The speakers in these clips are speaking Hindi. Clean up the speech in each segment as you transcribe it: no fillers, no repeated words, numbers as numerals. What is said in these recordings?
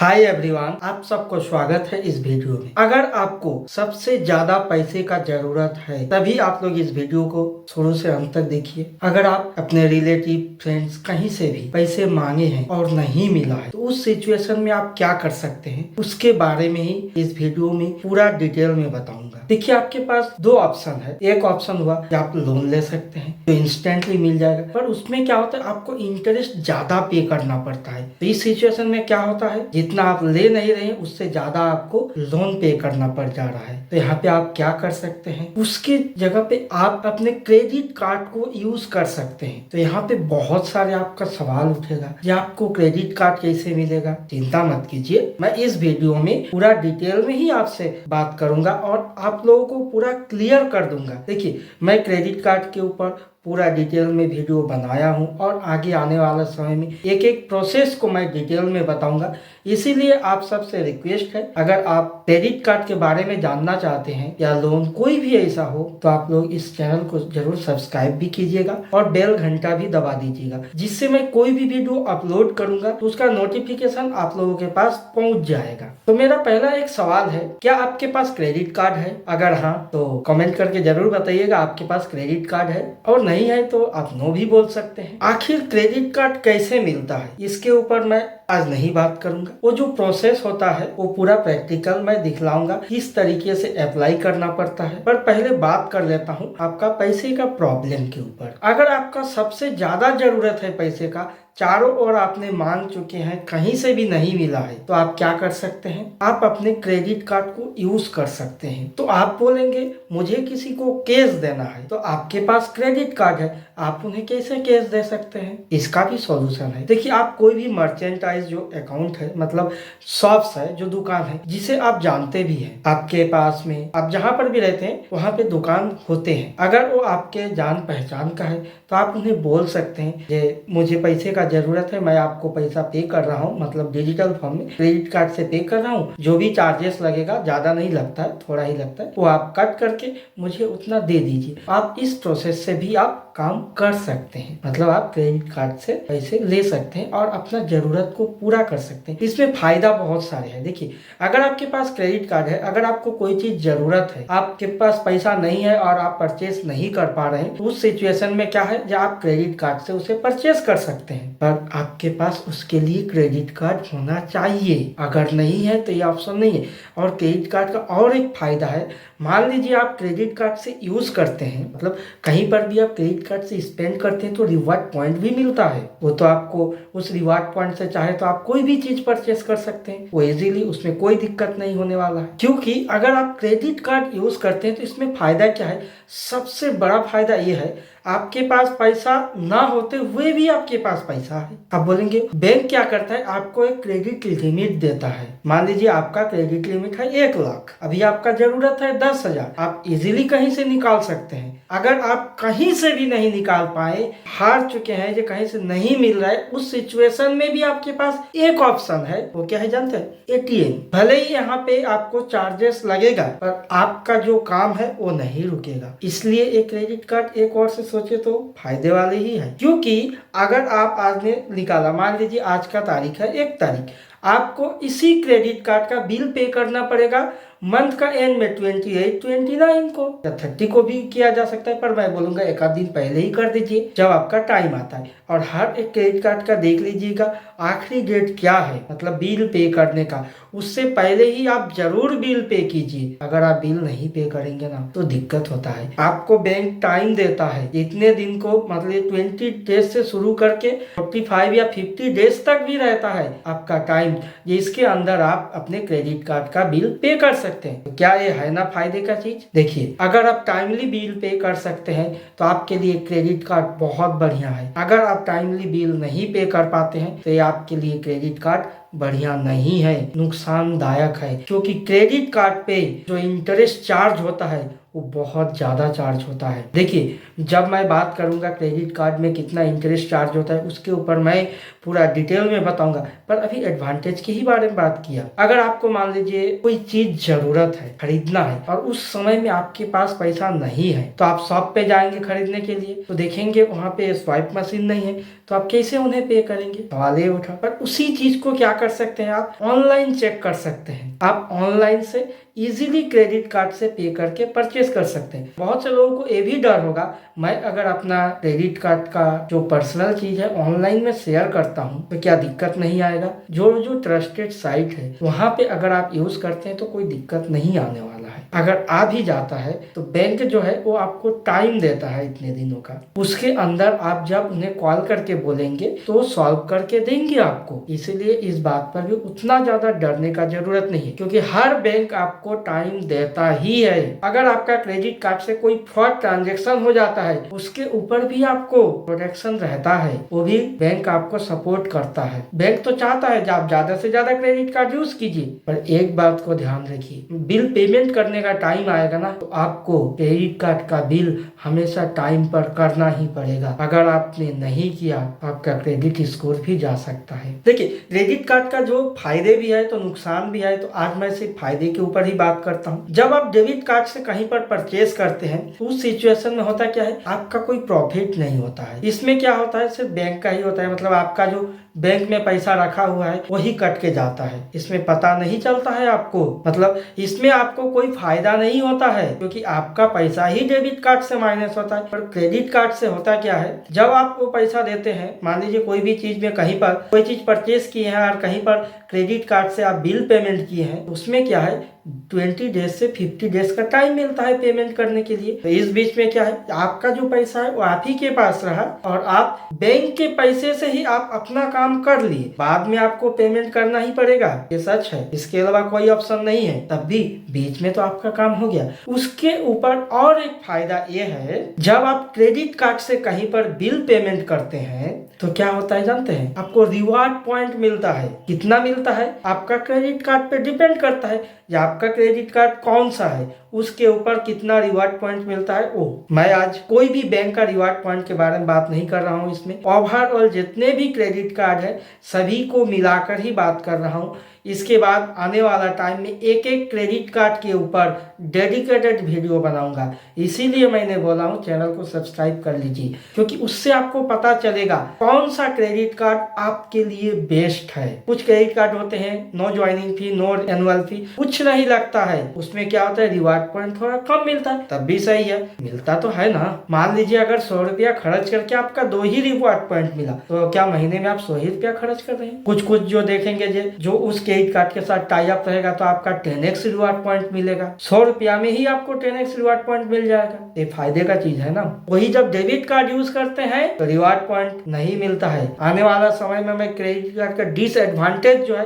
हाय एवरीवन, आप सबको स्वागत है इस वीडियो में। अगर आपको सबसे ज्यादा पैसे का जरूरत है तभी आप लोग इस वीडियो को शुरू से अंत तक देखिए। अगर आप अपने रिलेटिव फ्रेंड्स कहीं से भी पैसे मांगे हैं और नहीं मिला है तो उस सिचुएशन में आप क्या कर सकते हैं उसके बारे में ही इस वीडियो में पूरा डिटेल में बताऊंगा। देखिए, आपके पास दो ऑप्शन है। एक ऑप्शन हुआ कि आप लोन ले सकते हैं तो इंस्टेंटली मिल जाएगा, पर उसमें क्या होता है आपको इंटरेस्ट ज्यादा पे करना पड़ता है। तो इस सिचुएशन में क्या होता है, जितना आप ले नहीं रहे हैं उससे ज्यादा आपको लोन पे करना पड़ जा रहा है। तो यहाँ पे आप क्या कर सकते हैं, उसके जगह पे आप अपने क्रेडिट कार्ड को यूज कर सकते हैं। तो यहाँ पे बहुत सारे आपका सवाल उठेगा कि आपको क्रेडिट कार्ड कैसे मिलेगा। चिंता मत कीजिए, मैं इस वीडियो में पूरा डिटेल में ही आपसे बात करूंगा और आप लोगों को पूरा क्लियर कर दूंगा। देखिए, मैं क्रेडिट कार्ड के ऊपर पूरा डिटेल में वीडियो बनाया हूं और आगे आने वाला समय में एक एक प्रोसेस को मैं डिटेल में बताऊंगा। इसीलिए आप सबसे रिक्वेस्ट है, अगर आप क्रेडिट कार्ड के बारे में जानना चाहते हैं या लोन कोई भी ऐसा हो तो आप लोग इस चैनल को जरूर सब्सक्राइब भी कीजिएगा और बेल घंटा भी दबा दीजिएगा, जिससे मैं कोई भी वीडियो अपलोड करूंगा तो उसका नोटिफिकेशन आप लोगों के पास पहुंच जाएगा। तो मेरा पहला एक सवाल है, क्या आपके पास क्रेडिट कार्ड है? अगर हाँ तो कमेंट करके जरूर बताइएगा आपके पास क्रेडिट कार्ड है, और नहीं है तो आप नो भी बोल सकते हैं। आखिर क्रेडिट कार्ड कैसे मिलता है इसके ऊपर मैं आज नहीं बात करूंगा। वो जो प्रोसेस होता है वो पूरा प्रैक्टिकल मैं दिखलाऊंगा, किस तरीके से अप्लाई करना पड़ता है। पर पहले बात कर लेता हूँ आपका पैसे का प्रॉब्लम के ऊपर। अगर आपका सबसे ज्यादा जरूरत है पैसे का, चारों ओर आपने मांग चुके हैं, कहीं से भी नहीं मिला है, तो आप क्या कर सकते हैं, आप अपने क्रेडिट कार्ड को यूज कर सकते हैं। तो आप बोलेंगे मुझे किसी को कैश देना है, तो आपके पास क्रेडिट कार्ड है, आप उन्हें कैसे कैश दे सकते हैं? इसका भी सॉल्यूशन है। देखिए, आप कोई भी मर्चेंटाइज जो अकाउंट है, मतलब शॉप्स है, जो दुकान है जिसे आप जानते भी हैं, आपके पास में आप जहां पर भी रहते हैं वहां पे दुकान होते हैं। अगर वो आपके जान पहचान का है तो आप उन्हें बोल सकते हैं कि मुझे पैसे का जरूरत है, मैं आपको पैसा पे कर रहा हूँ, मतलब डिजिटल फॉर्म में क्रेडिट कार्ड से पे कर रहा हूँ, जो भी चार्जेस लगेगा, ज्यादा नहीं लगता है, थोड़ा ही लगता है, वो आप कट करके मुझे उतना दे दीजिए। आप इस प्रोसेस से भी आप काम कर सकते हैं, मतलब आप क्रेडिट कार्ड से पैसे ले सकते हैं और अपना जरूरत को पूरा कर सकते हैं। इसमें फायदा बहुत सारे हैं। देखिए, अगर आपके पास क्रेडिट कार्ड है, अगर आपको कोई चीज जरूरत है, आपके पास पैसा नहीं है और आप परचेस नहीं कर पा रहे हैं, तो उस सिचुएशन में क्या है, जब आप क्रेडिट कार्ड से उसे परचेस कर सकते हैं, पर आपके पास उसके लिए क्रेडिट कार्ड होना चाहिए। अगर नहीं है तो ये ऑप्शन नहीं है। और क्रेडिट कार्ड का और एक फायदा है, मान लीजिए आप क्रेडिट कार्ड से यूज करते हैं, मतलब कहीं पर भी आप क्रेडिट कार्ड से स्पेंड करते हैं तो रिवार्ड पॉइंट भी मिलता है। वो तो आपको उस रिवार्ड पॉइंट से चाहे तो आप कोई भी चीज परचेस कर सकते हैं, वो इजीली, उसमें कोई दिक्कत नहीं होने वाला है। क्योंकि अगर आप क्रेडिट कार्ड यूज करते हैं तो इसमें फायदा क्या है, सबसे बड़ा फायदा ये है, आपके पास पैसा ना होते हुए भी आपके पास पैसा है। आप बोलेंगे बैंक क्या करता है, आपको एक क्रेडिट लिमिट देता है। मान लीजिए आपका क्रेडिट लिमिट है 1 लाख, अभी आपका जरूरत है 10,000, आप इजीली कहीं से निकाल सकते हैं। अगर आप कहीं से भी नहीं निकाल पाए, हार चुके हैं, जो कहीं से नहीं मिल रहा है, उस सिचुएशन में भी आपके पास एक ऑप्शन है, वो क्या है जानते हैं, एटीएम। भले ही यहाँ पे आपको चार्जेस लगेगा पर आपका जो काम है वो नहीं रुकेगा। इसलिए एक क्रेडिट कार्ड एक और से सोचे तो फायदे वाले ही है। क्योंकि अगर आप आज ने निकाला, मान लीजिए आज का तारीख है 1 तारीख, आपको इसी क्रेडिट कार्ड का बिल पे करना पड़ेगा मंथ का एंड में 28, 29 को या 30 को भी किया जा सकता है, पर मैं बोलूंगा एक आध दिन पहले ही कर दीजिए जब आपका टाइम आता है। और हर एक क्रेडिट कार्ड का देख लीजिएगा आखिरी डेट क्या है, मतलब बिल पे करने का, उससे पहले ही आप जरूर बिल पे कीजिए। अगर आप बिल नहीं पे करेंगे ना तो दिक्कत होता है। आपको बैंक टाइम देता है इतने दिन को, मतलब 20 डेज से शुरू करके 45 या 50 डेज तक भी रहता है आपका टाइम, जिसके अंदर आप अपने क्रेडिट कार्ड का बिल पे कर सकते हैं। तो क्या ये है ना फायदे का चीज? देखिए, अगर आप टाइमली बिल पे कर सकते हैं तो आपके लिए क्रेडिट कार्ड बहुत बढ़िया है। अगर आप टाइमली बिल नहीं पे कर पाते हैं तो ये आपके लिए क्रेडिट कार्ड बढ़िया नहीं है, नुकसानदायक है। क्योंकि क्रेडिट कार्ड पे जो इंटरेस्ट चार्ज होता है वो बहुत ज़्यादा चार्ज होता है। देखिए, जब मैं बात करूंगा क्रेडिट कार्ड में कितना इंटरेस्ट चार्ज होता है उसके ऊपर मैं पूरा डिटेल में बताऊंगा, पर अभी एडवांटेज के ही बारे में बात किया। अगर आपको मान लीजिए कोई चीज जरूरत है, खरीदना है और उस समय में आपके पास पैसा नहीं है, तो आप शॉप पे जाएंगे खरीदने के लिए, तो देखेंगे वहां पे स्वाइप मशीन नहीं है, तो आप कैसे उन्हें पे करेंगे? सवाल ये उठा। पर उसी चीज को क्या कर सकते हैं, आप ऑनलाइन चेक कर सकते हैं। आप ऑनलाइन से इजीली क्रेडिट कार्ड से पे करके परचेस कर सकते हैं। बहुत से लोगों को ये भी डर होगा, मैं अगर अपना क्रेडिट कार्ड का जो पर्सनल चीज है ऑनलाइन में शेयर करता हूँ तो क्या दिक्कत नहीं आएगा? जो ट्रस्टेड साइट है वहां पे अगर आप यूज करते हैं तो कोई दिक्कत नहीं आने वाला है। अगर आ भी जाता है तो बैंक जो है वो आपको टाइम देता है इतने दिनों का, उसके अंदर आप जब उन्हें कॉल करके बोलेंगे तो सॉल्व करके देंगे आपको। इसीलिए इस बात पर भी उतना ज्यादा डरने का जरूरत नहीं है, क्योंकि हर बैंक आपको टाइम देता ही है। अगर आपका क्रेडिट कार्ड से कोई फ्रॉड ट्रांजेक्शन हो जाता है उसके ऊपर भी आपको प्रोटेक्शन रहता है, वो भी बैंक आपको सपोर्ट करता है। बैंक तो चाहता है कि आप ज्यादा से ज्यादा क्रेडिट कार्ड यूज कीजिए, पर एक बात को ध्यान रखिए, बिल पेमेंट करने का टाइम आएगा ना तो आपको क्रेडिट कार्ड का बिल हमेशा टाइम पर करना ही पड़ेगा। अगर आपने नहीं किया आपका क्रेडिट स्कोर भी जा सकता है। देखिए, क्रेडिट कार्ड का जो फायदे भी है तो नुकसान भी है, तो आज मैं सिर्फ फायदे के ऊपर ही बात करता हूँ। जब आप डेबिट कार्ड से कहीं पर परचेज करते हैं तो उस सिचुएशन में होता क्या है, आपका कोई प्रॉफिट नहीं होता है। इसमें क्या होता है, सिर्फ बैंक का ही होता है, मतलब आपका जो बैंक में पैसा रखा हुआ है वही कट के जाता है। इसमें पता नहीं चलता है आपको, मतलब इसमें आपको कोई फायदा नहीं होता है क्योंकि आपका पैसा ही डेबिट कार्ड से माइनस होता है। पर क्रेडिट कार्ड से होता क्या है, जब आप वो पैसा देते हैं, मान लीजिए कोई भी चीज में कहीं पर कोई चीज परचेज किए हैं और कहीं पर क्रेडिट कार्ड से आप बिल पेमेंट किए हैं, उसमें क्या है 20 डेज से 50 डेज का टाइम मिलता है पेमेंट करने के लिए। तो इस बीच में क्या है, आपका जो पैसा है वो आप ही के पास रहा और आप बैंक के पैसे से ही आप अपना काम कर लिए, बाद में आपको पेमेंट करना ही पड़ेगा, ये सच है, इसके अलावा कोई ऑप्शन नहीं है। तब भी बीच में तो आपका काम हो गया। उसके ऊपर और एक फायदा ये है, जब आप क्रेडिट कार्ड से कहीं पर बिल पेमेंट करते हैं तो क्या होता है जानते हैं, आपको रिवार्ड पॉइंट मिलता है। कितना मिलता है आपका क्रेडिट कार्ड पे डिपेंड करता है, या आपका क्रेडिट कार्ड कौन सा है उसके ऊपर कितना रिवार्ड पॉइंट मिलता है। वो मैं आज कोई भी बैंक का रिवार्ड पॉइंट के बारे में बात नहीं कर रहा हूँ, इसमें ओवरऑल जितने भी क्रेडिट कार्ड है सभी को मिलाकर ही बात कर रहा हूँ। इसके बाद आने वाला टाइम में एक एक क्रेडिट कार्ड के ऊपर डेडिकेटेड वीडियो बनाऊंगा, इसीलिए मैंने बोला हूँ चैनल को सब्सक्राइब कर लीजिए, क्योंकि उससे आपको पता चलेगा कौन सा क्रेडिट कार्ड आपके लिए बेस्ट है। कुछ क्रेडिट कार्ड होते हैं no joining fee, no annual fee, कुछ नहीं लगता है, उसमें क्या होता है रिवार्ड पॉइंट थोड़ा कम मिलता है, तब भी सही है, मिलता तो है ना। मान लीजिए अगर 100 रुपया खर्च करके आपका 2 ही रिवार्ड पॉइंट मिला, तो क्या महीने में आप 100 ही रुपया खर्च कर रहे हैं? कुछ कुछ जो देखेंगे जो उस क्रेडिट कार्ड के साथ टाई अप रहेगा तो आपका 10x रिवार्ड पॉइंट मिलेगा, 100 रुपया में ही आपको 10x रिवार्ड पॉइंट मिल जाएगा। ये फायदे का चीज है ना। वही जब डेबिट कार्ड यूज करते हैं तो रिवार्ड पॉइंट नहीं मिलता है। आने वाला समय में मैं क्रेडिट कार्ड का डिसएडवांटेज जो है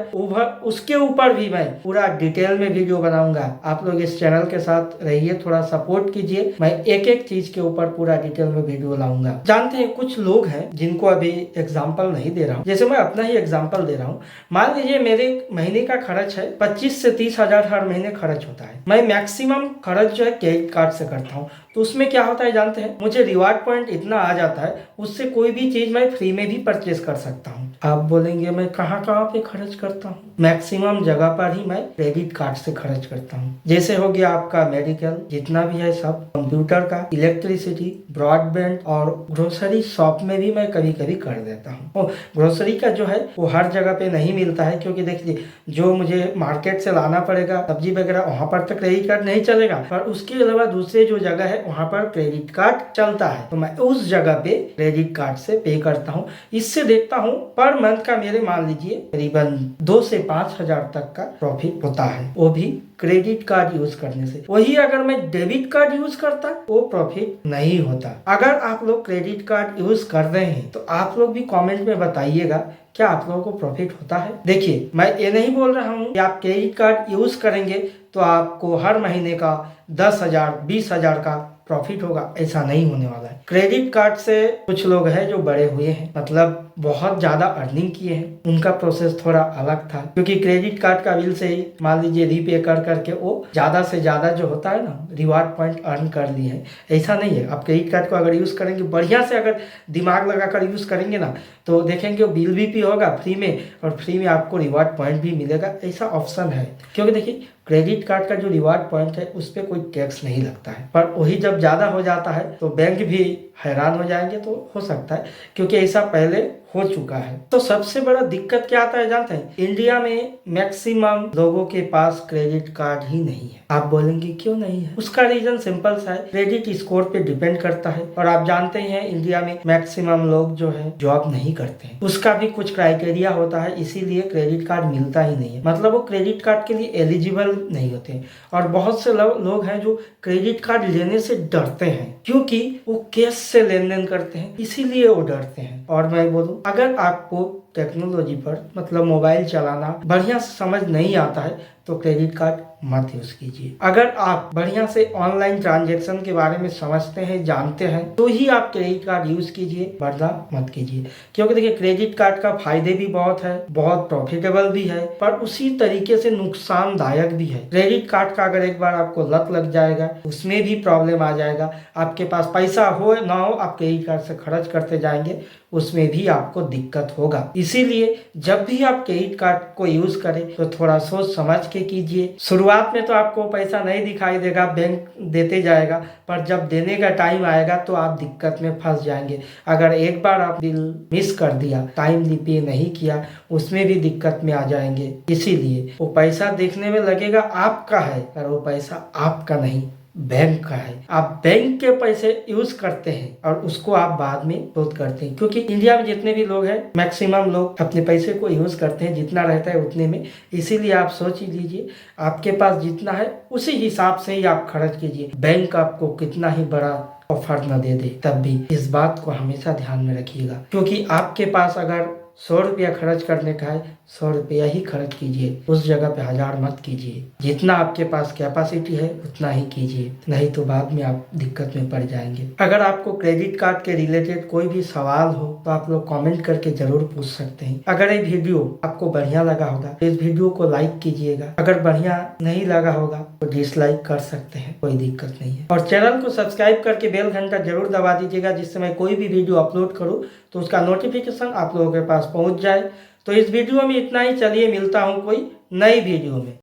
उसके ऊपर भी मैं पूरा डिटेल में वीडियो बनाऊंगा। आप लोग इस चैनल के साथ रहिए, थोड़ा सपोर्ट कीजिए, मैं एक एक चीज के ऊपर पूरा डिटेल में वीडियो लाऊंगा। जानते हैं कुछ लोग हैं जिनको अभी एग्जाम्पल नहीं दे रहा हूँ, जैसे मैं अपना ही एग्जाम्पल दे रहा हूँ। मान लीजिए मेरे महीने का खर्च है 25 से 30 हजार हर महीने खर्च होता है। मैं मैक्सिमम खर्च जो है क्रेडिट कार्ड से करता हूँ, तो उसमें क्या होता है जानते हैं, मुझे रिवार्ड पॉइंट इतना आ जाता है उससे कोई भी चीज मैं फ्री में भी परचेज कर सकता हूँ। आप बोलेंगे मैं कहाँ कहाँ पे खर्च करता हूँ? मैक्सिमम जगह पर ही मैं क्रेडिट कार्ड से खर्च करता हूँ। जैसे हो गया आपका मेडिकल, जितना भी है सब, कंप्यूटर का, इलेक्ट्रिसिटी, ब्रॉडबैंड और ग्रोसरी शॉप में भी मैं कभी कभी कर देता हूँ। और ग्रोसरी का जो है वो हर जगह पे नहीं मिलता है, क्योंकि देखिए जो मुझे मार्केट से लाना पड़ेगा सब्जी वगैरह, वहाँ पर तो क्रेडिट कार्ड नहीं चलेगा, पर उसके अलावा दूसरे जो जगह है वहाँ पर क्रेडिट कार्ड चलता है, तो मैं उस जगह पे क्रेडिट कार्ड से पे करता हूँ। इससे देखता हूँ पर मंथ का मेरे मान लीजिए करीबन 2 से 5 हजार तक का प्रॉफिट होता है, वो भी क्रेडिट कार्ड यूज करने से। वही अगर मैं डेबिट कार्ड यूज करता वो प्रॉफिट नहीं होता। अगर आप लोग क्रेडिट कार्ड यूज कर रहे हैं तो आप लोग भी कमेंट में बताइएगा क्या आप लोगों को प्रॉफिट होता है। देखिए मैं ये नहीं बोल रहा हूँ कि आप क्रेडिट कार्ड यूज करेंगे तो आपको हर महीने का 10 हजार 20 हजार का प्रॉफिट होगा, ऐसा नहीं होने वाला है। क्रेडिट कार्ड से कुछ लोग हैं जो बड़े हुए हैं, मतलब बहुत ज्यादा अर्निंग किए हैं, उनका प्रोसेस थोड़ा अलग था, क्योंकि क्रेडिट कार्ड का बिल से ही मान लीजिए रीपे कर करके वो ज्यादा से ज्यादा जो होता है ना रिवार्ड पॉइंट अर्न कर लिए हैं। ऐसा नहीं है, आप क्रेडिट कार्ड को अगर यूज करेंगे बढ़िया से, अगर दिमाग लगाकर यूज करेंगे ना, तो देखेंगे वो बिल भी होगा फ्री में और फ्री में आपको रिवार्ड पॉइंट भी मिलेगा, ऐसा ऑप्शन है। क्योंकि देखिए क्रेडिट कार्ड का जो रिवार्ड पॉइंट है उस पर कोई टैक्स नहीं लगता है, पर वही जब ज़्यादा हो जाता है तो बैंक भी हैरान हो जाएंगे, तो हो सकता है क्योंकि ऐसा पहले हो चुका है। तो सबसे बड़ा दिक्कत क्या आता है जानते हैं, इंडिया में मैक्सिमम लोगों के पास क्रेडिट कार्ड ही नहीं है। आप बोलेंगे क्यों नहीं है, उसका रीजन सिंपल सा है, क्रेडिट स्कोर पे डिपेंड करता है। और आप जानते हैं इंडिया में मैक्सिमम लोग जो है जॉब नहीं करते हैं, उसका भी कुछ क्राइटेरिया होता है, इसीलिए क्रेडिट कार्ड मिलता ही नहीं है, मतलब वो क्रेडिट कार्ड के लिए एलिजिबल नहीं होते हैं। और बहुत से लोग हैं जो क्रेडिट कार्ड लेने से डरते हैं, क्योंकि वो कैश से लेन देन करते हैं, इसीलिए वो डरते हैं। और मैं बोलूं, अगर आपको टेक्नोलॉजी पर मतलब मोबाइल चलाना बढ़िया से समझ नहीं आता है तो क्रेडिट कार्ड मत यूज कीजिए। अगर आप बढ़िया से ऑनलाइन ट्रांजैक्शन के बारे में समझते हैं, जानते हैं, तो ही आप क्रेडिट कार्ड यूज कीजिए, वरना मत कीजिए। क्योंकि देखिए क्रेडिट कार्ड का फायदे भी बहुत है, बहुत प्रॉफिटेबल भी है, पर उसी तरीके से नुकसानदायक भी है। क्रेडिट कार्ड का अगर एक बार आपको लत लग जाएगा, उसमें भी प्रॉब्लम आ जाएगा। आपके पास पैसा हो ना हो, आप क्रेडिट कार्ड से खर्च करते जाएंगे, उसमें भी आपको दिक्कत होगा। इसीलिए जब भी आप क्रेडिट कार्ड को यूज करें तो थोड़ा सोच समझ के कीजिए। शुरुआत में तो आपको पैसा नहीं दिखाई देगा, बैंक देते जाएगा, पर जब देने का टाइम आएगा तो आप दिक्कत में फंस जाएंगे। अगर एक बार आप बिल मिस कर दिया, टाइमली पे नहीं किया, उसमें भी दिक्कत में आ जाएंगे। इसीलिए वो पैसा देखने में लगेगा आपका है, पर वो पैसा आपका नहीं, बैंक का है। आप बैंक के पैसे यूज करते हैं और उसको आप बाद में शोध करते हैं, क्योंकि इंडिया में जितने भी लोग हैं मैक्सिमम लोग अपने पैसे को यूज करते हैं, जितना रहता है उतने में। इसीलिए आप सोच ही लीजिए, आपके पास जितना है उसी हिसाब से ही आप खर्च कीजिए। बैंक आपको कितना ही बड़ा ऑफर न दे दे, तब भी इस बात को हमेशा ध्यान में रखिएगा, क्योंकि आपके पास अगर 100 रुपया खर्च करने का है, 100 रुपया ही खर्च कीजिए, उस जगह पे 1000 मत कीजिए। जितना आपके पास कैपेसिटी है उतना ही कीजिए, नहीं तो बाद में आप दिक्कत में पड़ जाएंगे। अगर आपको क्रेडिट कार्ड के रिलेटेड कोई भी सवाल हो तो आप लोग कमेंट करके जरूर पूछ सकते हैं। अगर ये वीडियो आपको बढ़िया लगा होगा तो इस वीडियो को लाइक कीजिएगा, अगर बढ़िया नहीं लगा होगा तो डिसलाइक कर सकते हैं, कोई दिक्कत नहीं है। और चैनल को सब्सक्राइब करके बेल घंटा जरूर दबा दीजिएगा, जिससे मैं कोई भी वीडियो अपलोड करूँ तो उसका नोटिफिकेशन आप लोगों के पास पहुंच जाए। तो इस वीडियो में इतना ही, चलिए मिलता हूं कोई नई वीडियो में।